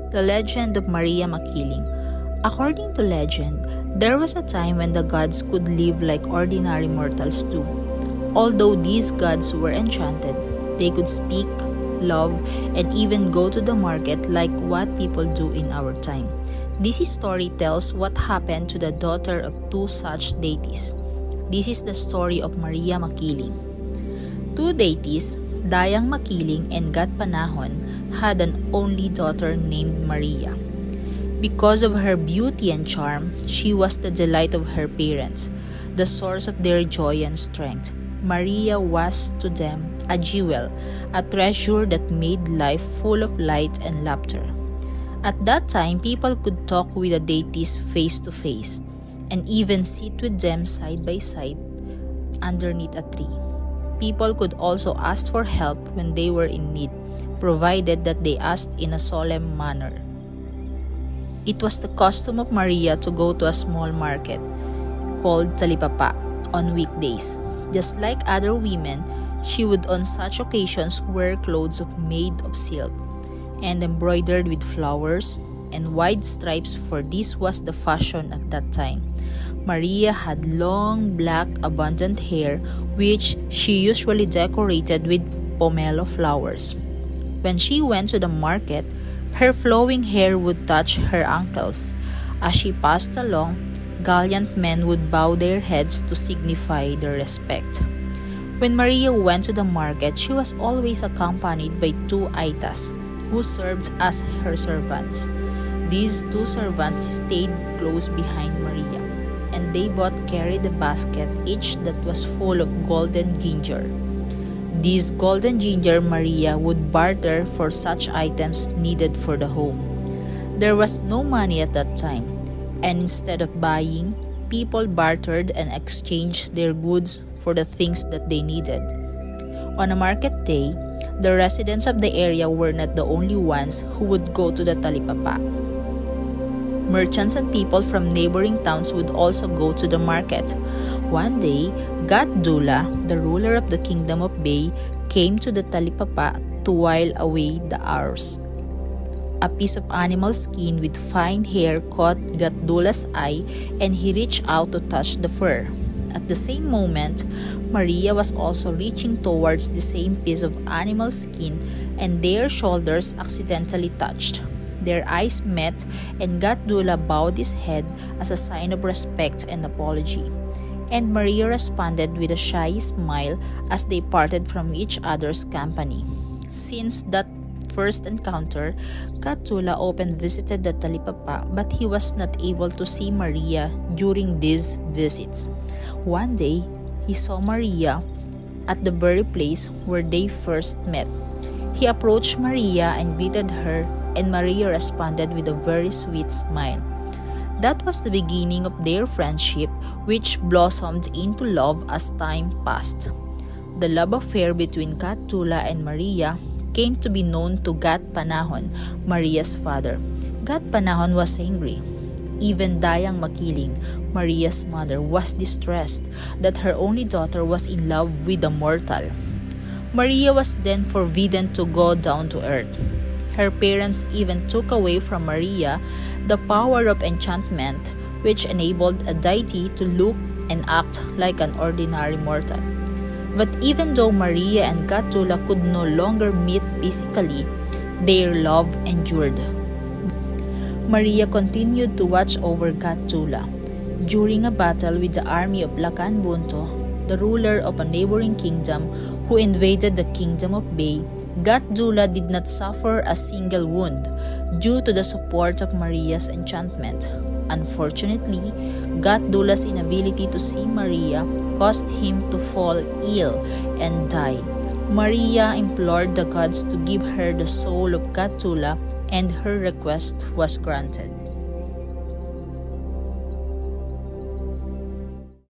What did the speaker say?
The Legend of Maria Makiling. According to legend, there was a time when the gods could live like ordinary mortals too. Although these gods were enchanted, they could speak, love, and even go to the market like what people do in our time. This story tells what happened to the daughter of two such deities. This is the story of Maria Makiling. Two deities, Dayang Makiling and God Panahon, had an only daughter named Maria. Because of her beauty and charm, she was the delight of her parents, the source of their joy and strength. Maria was to them a jewel, a treasure that made life full of light and laughter. At that time, people could talk with the deities face to face, and even sit with them side by side underneath a tree. People could also ask for help when they were in need, provided that they asked in a solemn manner. It was the custom of Maria to go to a small market called Talipapa on weekdays. Just like other women, she would on such occasions wear clothes made of silk and embroidered with flowers and wide stripes, for this was the fashion at that time. Maria had long, black, abundant hair which she usually decorated with pomelo flowers. When she went to the market, her flowing hair would touch her ankles. As she passed along, gallant men would bow their heads to signify their respect. When Maria went to the market, she was always accompanied by two aitas, who served as her servants. These two servants stayed close behind Maria, and they both carried a basket, each that was full of golden ginger. These golden ginger Maria would barter for such items needed for the home. There was no money at that time, and instead of buying, people bartered and exchanged their goods for the things that they needed. On a market day, the residents of the area were not the only ones who would go to the Talipapa. Merchants and people from neighboring towns would also go to the market. One day, God Dula, the ruler of the kingdom of Bay, came to the Talipapa to while away the hours. A piece of animal skin with fine hair caught God Dula's eye, and he reached out to touch the fur. At the same moment, Maria was also reaching towards the same piece of animal skin, and their shoulders accidentally touched. Their eyes met, and God Dula bowed his head as a sign of respect and apology. And Maria responded with a shy smile as they parted from each other's company. Since that first encounter, God Dula often visited the Talipapa, but he was not able to see Maria during these visits. One day, he saw Maria at the very place where they first met. He approached Maria and greeted her, and Maria responded with a very sweet smile. That was the beginning of their friendship, which blossomed into love as time passed. The love affair between God Dula and Maria came to be known to God Panahon, Maria's father. God Panahon was angry. Even Dayang Makiling, Maria's mother, was distressed that her only daughter was in love with a mortal. Maria was then forbidden to go down to earth. Her parents even took away from Maria the power of enchantment, which enabled a deity to look and act like an ordinary mortal. But even though Maria and God Dula could no longer meet physically, their love endured. Maria continued to watch over God Dula. During a battle with the army of Lakan Bunto, the ruler of a neighboring kingdom who invaded the kingdom of Bay, God Dula did not suffer a single wound due to the support of Maria's enchantment. Unfortunately, God Dula's inability to see Maria caused him to fall ill and die. Maria implored the gods to give her the soul of God Dula, and her request was granted.